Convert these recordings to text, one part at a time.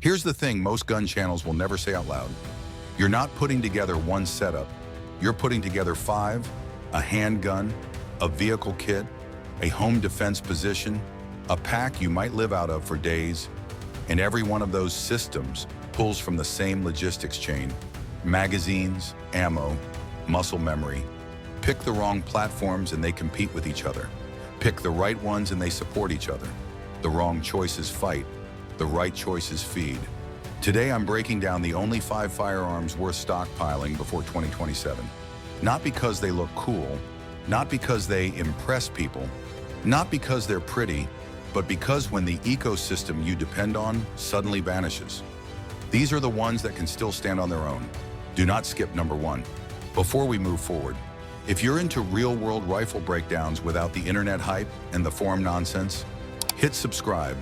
Here's the thing most gun channels will never say out loud. You're not putting together one setup. You're putting together 5, a handgun, a vehicle kit, a home defense position, a pack you might live out of for days, and every one of those systems pulls from the same logistics chain. Magazines, ammo, muscle memory. Pick the wrong platforms and they compete with each other. Pick the right ones and they support each other. The wrong choices fight. The right choices feed. Today I'm breaking down the only 5 firearms worth stockpiling before 2027. Not because they look cool, not because they impress people, not because they're pretty, but because when the ecosystem you depend on suddenly vanishes. These are the ones that can still stand on their own. Do not skip number 1. Before we move forward, if you're into real-world rifle breakdowns without the internet hype and the forum nonsense, hit subscribe.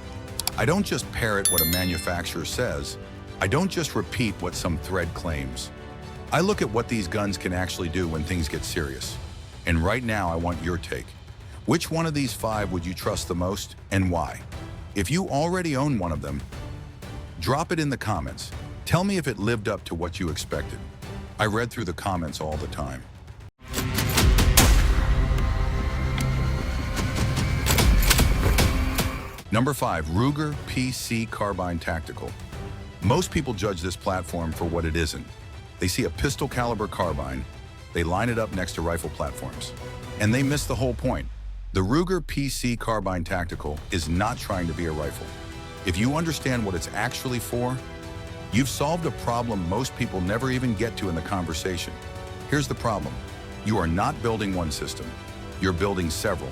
I don't just parrot what a manufacturer says. I don't just repeat what some thread claims. I look at what these guns can actually do when things get serious. And right now, I want your take. Which one of these 5 would you trust the most and why? If you already own one of them, drop it in the comments. Tell me if it lived up to what you expected. I read through the comments all the time. Number 5, Ruger PC Carbine Tactical. Most people judge this platform for what it isn't. They see a pistol caliber carbine, they line it up next to rifle platforms, and they miss the whole point. The Ruger PC Carbine Tactical is not trying to be a rifle. If you understand what it's actually for, you've solved a problem most people never even get to in the conversation. Here's the problem. You are not building one system. You're building several.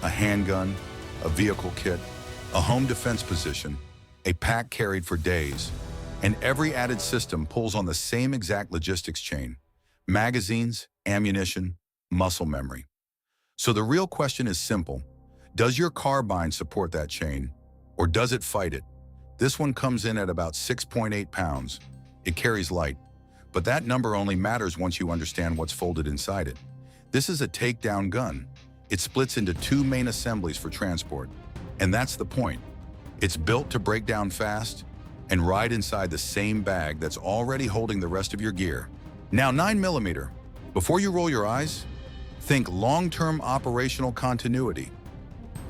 A handgun, a vehicle kit, a home defense position, a pack carried for days, and every added system pulls on the same exact logistics chain. Magazines, ammunition, muscle memory. So the real question is simple. Does your carbine support that chain, or does it fight it? This one comes in at about 6.8 pounds. It carries light, but that number only matters once you understand what's folded inside it. This is a takedown gun. It splits into 2 main assemblies for transport. And that's the point. It's built to break down fast and ride inside the same bag that's already holding the rest of your gear. Now 9mm. Before you roll your eyes, think long-term operational continuity.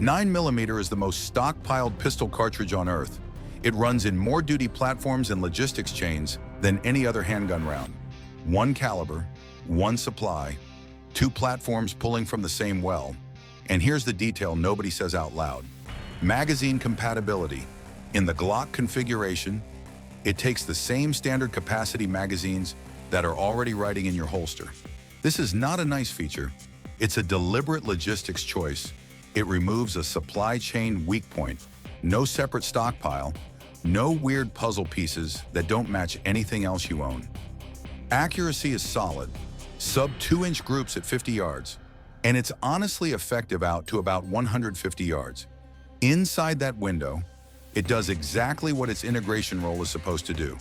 9mm is the most stockpiled pistol cartridge on Earth. It runs in more duty platforms and logistics chains than any other handgun round. 1 caliber, 1 supply, 2 platforms pulling from the same well. And here's the detail nobody says out loud. Magazine compatibility. In the Glock configuration, it takes the same standard capacity magazines that are already riding in your holster. This is not a nice feature. It's a deliberate logistics choice. It removes a supply chain weak point. No separate stockpile, no weird puzzle pieces that don't match anything else you own. Accuracy is solid, sub 2-inch groups at 50 yards, and it's honestly effective out to about 150 yards. Inside that window, it does exactly what its integration role is supposed to do.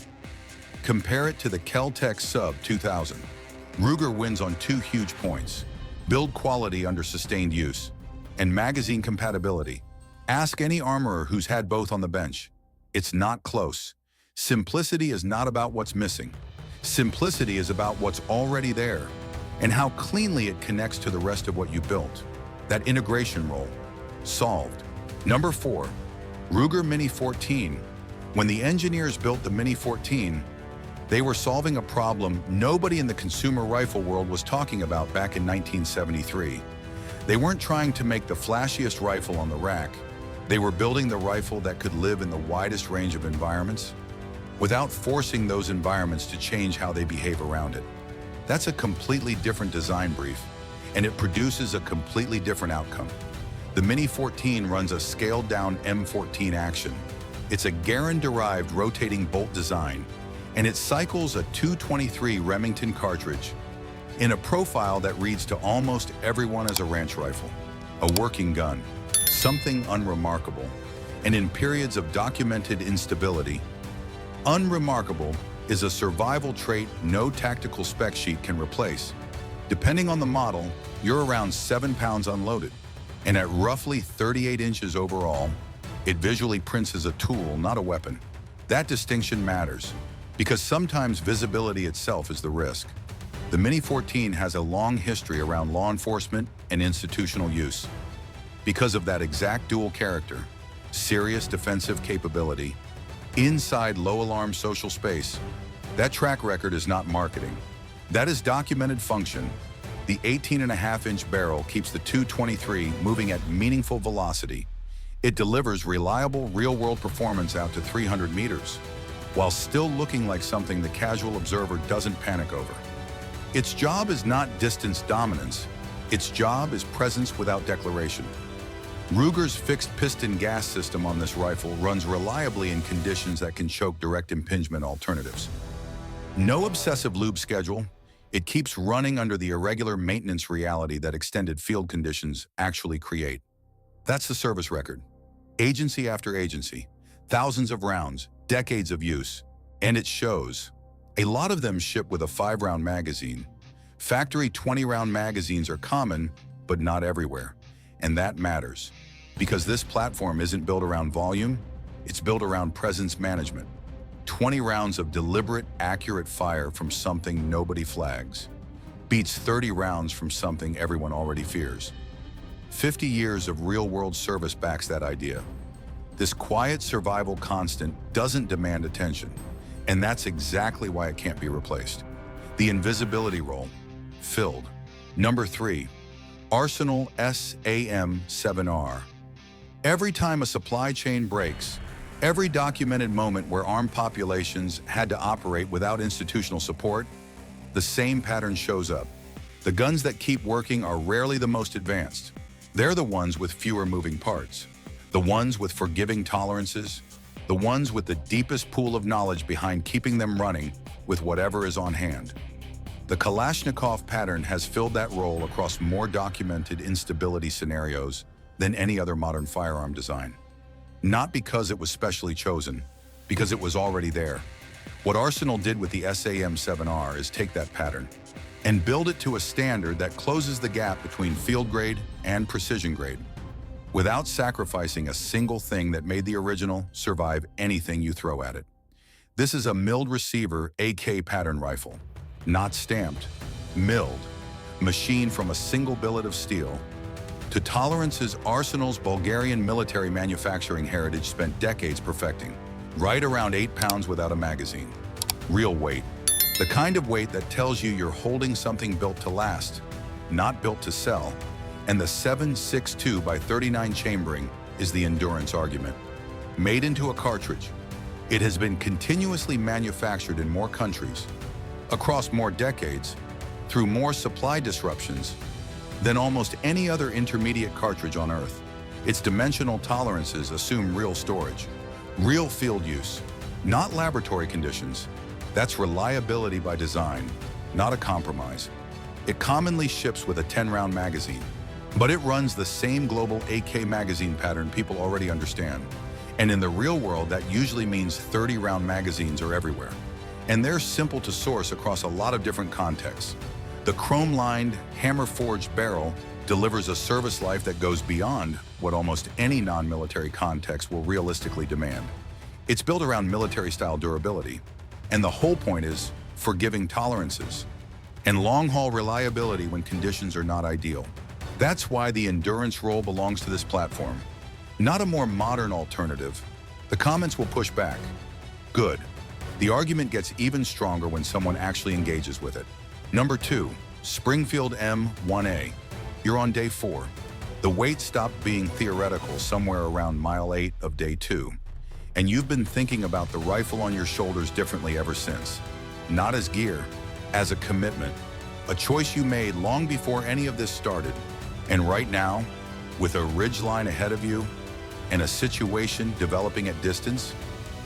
Compare it to the Kel-Tec Sub 2000. Ruger wins on 2 huge points: build quality under sustained use, and magazine compatibility. Ask any armorer who's had both on the bench. It's not close. Simplicity is not about what's missing. Simplicity is about what's already there and how cleanly it connects to the rest of what you built. That integration role, solved. Number 4, Ruger Mini 14. When the engineers built the Mini 14, they were solving a problem nobody in the consumer rifle world was talking about back in 1973. They weren't trying to make the flashiest rifle on the rack. They were building the rifle that could live in the widest range of environments without forcing those environments to change how they behave around it. That's a completely different design brief, and it produces a completely different outcome. The Mini 14 runs a scaled-down M14 action. It's a Garand-derived rotating bolt design, and it cycles a 223 Remington cartridge in a profile that reads to almost everyone as a ranch rifle, a working gun, something unremarkable, and in periods of documented instability. Unremarkable is a survival trait no tactical spec sheet can replace. Depending on the model, you're around 7 pounds unloaded. And at roughly 38 inches overall, it visually prints as a tool, not a weapon. That distinction matters, because sometimes visibility itself is the risk. The Mini 14 has a long history around law enforcement and institutional use. Because of that exact dual character, serious defensive capability, inside low-alarm social space, that track record is not marketing. That is documented function. The 18.5-inch barrel keeps the .223 moving at meaningful velocity. It delivers reliable, real-world performance out to 300 meters, while still looking like something the casual observer doesn't panic over. Its job is not distance dominance. Its job is presence without declaration. Ruger's fixed piston gas system on this rifle runs reliably in conditions that can choke direct impingement alternatives. No obsessive lube schedule. It keeps running under the irregular maintenance reality that extended field conditions actually create. That's the service record. Agency after agency, thousands of rounds, decades of use, and it shows. A lot of them ship with a 5-round magazine. Factory 20-round magazines are common, but not everywhere. And that matters, because this platform isn't built around volume, it's built around presence management. 20 rounds of deliberate, accurate fire from something nobody flags beats 30 rounds from something everyone already fears. 50 years of real-world service backs that idea. This quiet survival constant doesn't demand attention, and that's exactly why it can't be replaced. The invisibility role, filled. Number 3, Arsenal SAM-7R. Every time a supply chain breaks, every documented moment where armed populations had to operate without institutional support, the same pattern shows up. The guns that keep working are rarely the most advanced. They're the ones with fewer moving parts, the ones with forgiving tolerances, the ones with the deepest pool of knowledge behind keeping them running with whatever is on hand. The Kalashnikov pattern has filled that role across more documented instability scenarios than any other modern firearm design. Not because it was specially chosen, because it was already there. What Arsenal did with the SAM-7R is take that pattern and build it to a standard that closes the gap between field grade and precision grade, without sacrificing a single thing that made the original survive anything you throw at it. This is a milled receiver AK pattern rifle, not stamped, milled, machined from a single billet of steel. To tolerances Arsenal's Bulgarian military manufacturing heritage spent decades perfecting, right around 8 pounds without a magazine. Real weight, the kind of weight that tells you you're holding something built to last, not built to sell. And the 7.62 by 39 chambering is the endurance argument. Made into a cartridge, it has been continuously manufactured in more countries, across more decades, through more supply disruptions than almost any other intermediate cartridge on Earth. Its dimensional tolerances assume real storage, real field use, not laboratory conditions. That's reliability by design, not a compromise. It commonly ships with a 10-round magazine, but it runs the same global AK magazine pattern people already understand. And in the real world, that usually means 30-round magazines are everywhere. And they're simple to source across a lot of different contexts. The chrome-lined, hammer-forged barrel delivers a service life that goes beyond what almost any non-military context will realistically demand. It's built around military-style durability, and the whole point is forgiving tolerances and long-haul reliability when conditions are not ideal. That's why the endurance role belongs to this platform, not a more modern alternative. The comments will push back. Good. The argument gets even stronger when someone actually engages with it. Number 2, Springfield M1A. You're on day 4. The weight stopped being theoretical somewhere around mile 8 of day 2. And you've been thinking about the rifle on your shoulders differently ever since. Not as gear, as a commitment. A choice you made long before any of this started. And right now, with a ridgeline ahead of you and a situation developing at distance,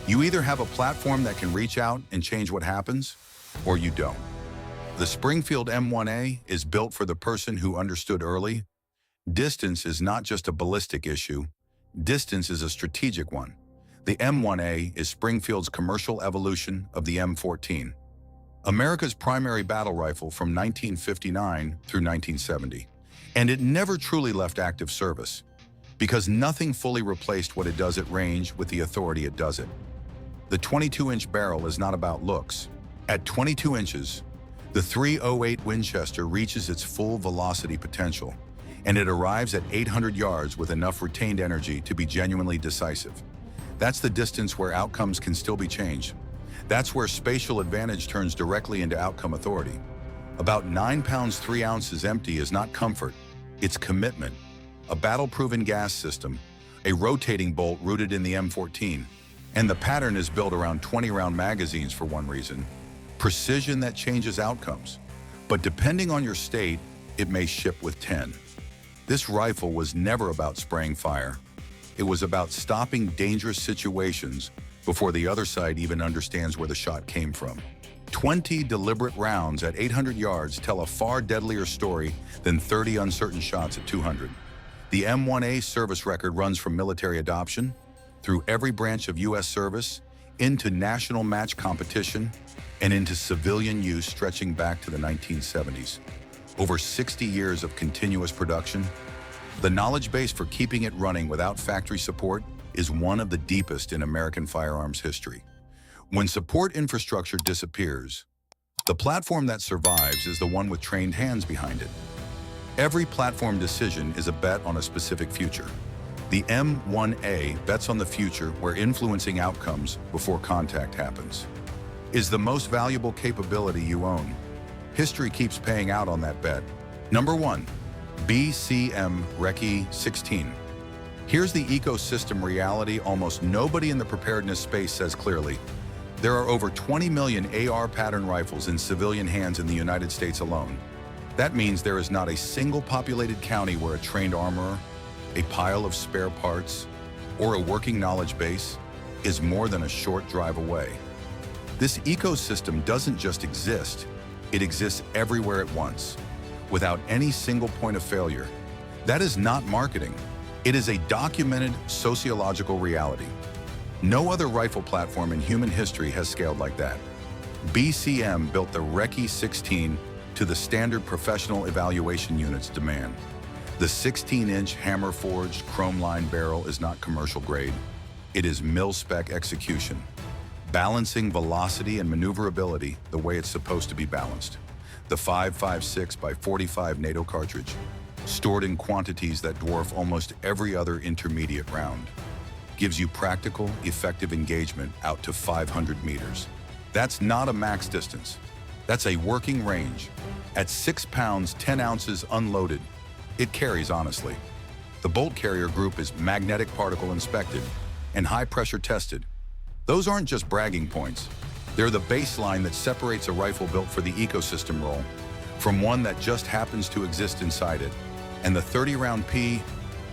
you either have a platform that can reach out and change what happens, or you don't. The Springfield M1A is built for the person who understood early. Distance is not just a ballistic issue. Distance is a strategic one. The M1A is Springfield's commercial evolution of the M14, America's primary battle rifle from 1959 through 1970. And it never truly left active service, because nothing fully replaced what it does at range with the authority it does it. The 22-inch barrel is not about looks. At 22 inches, the .308 Winchester reaches its full velocity potential, and it arrives at 800 yards with enough retained energy to be genuinely decisive. That's the distance where outcomes can still be changed. That's where spatial advantage turns directly into outcome authority. About 9 pounds 3 ounces empty is not comfort, it's commitment. A battle-proven gas system, a rotating bolt rooted in the M14, and the pattern is built around 20-round magazines for one reason: precision that changes outcomes. But depending on your state, it may ship with 10. This rifle was never about spraying fire. It was about stopping dangerous situations before the other side even understands where the shot came from. 20 deliberate rounds at 800 yards tell a far deadlier story than 30 uncertain shots at 200. The M1A service record runs from military adoption, through every branch of U.S. service, into national match competition, and into civilian use stretching back to the 1970s. Over 60 years of continuous production, the knowledge base for keeping it running without factory support is one of the deepest in American firearms history. When support infrastructure disappears, the platform that survives is the one with trained hands behind it. Every platform decision is a bet on a specific future. The M1A bets on the future where influencing outcomes before contact happens. Is the most valuable capability you own. History keeps paying out on that bet. Number 1, BCM Reky-16. Here's the ecosystem reality almost nobody in the preparedness space says clearly. There are over 20 million AR pattern rifles in civilian hands in the United States alone. That means there is not a single populated county where a trained armorer, a pile of spare parts, or a working knowledge base is more than a short drive away. This ecosystem doesn't just exist, it exists everywhere at once, without any single point of failure. That is not marketing. It is a documented sociological reality. No other rifle platform in human history has scaled like that. BCM built the Reky-16 to the standard professional evaluation units demand. The 16-inch hammer-forged chrome-lined barrel is not commercial grade. It is mil-spec execution, balancing velocity and maneuverability the way it's supposed to be balanced. The 5.56 by 45 NATO cartridge, stored in quantities that dwarf almost every other intermediate round, gives you practical, effective engagement out to 500 meters. That's not a max distance. That's a working range. At 6 pounds, 10 ounces unloaded, it carries honestly. The bolt carrier group is magnetic particle inspected and high pressure tested. Those aren't just bragging points. They're the baseline that separates a rifle built for the ecosystem role from one that just happens to exist inside it. And the 30-round P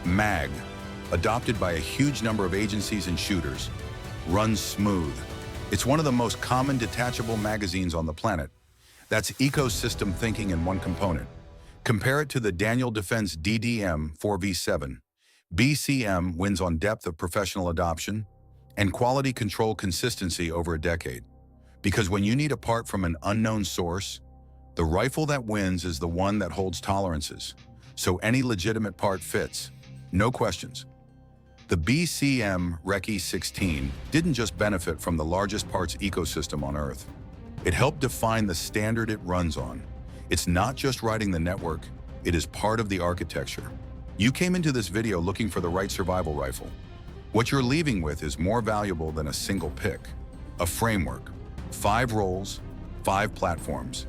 mag, adopted by a huge number of agencies and shooters, runs smooth. It's one of the most common detachable magazines on the planet. That's ecosystem thinking in one component. Compare it to the Daniel Defense DDM 4v7. BCM wins on depth of professional adoption and quality control consistency over a decade. Because when you need a part from an unknown source, the rifle that wins is the one that holds tolerances, so any legitimate part fits, no questions. The BCM Reky-16 didn't just benefit from the largest parts ecosystem on Earth. It helped define the standard it runs on. It's not just riding the network, it is part of the architecture. You came into this video looking for the right survival rifle. What you're leaving with is more valuable than a single pick. A framework, 5 roles, 5 platforms.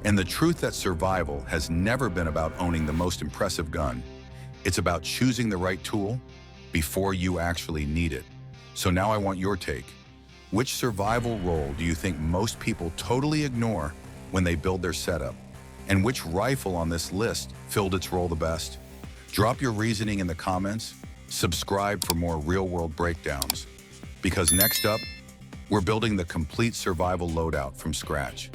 And the truth that survival has never been about owning the most impressive gun. It's about choosing the right tool before you actually need it. So now I want your take. Which survival role do you think most people totally ignore when they build their setup? And which rifle on this list filled its role the best? Drop your reasoning in the comments. Subscribe for more real-world breakdowns. Because next up, we're building the complete survival loadout from scratch.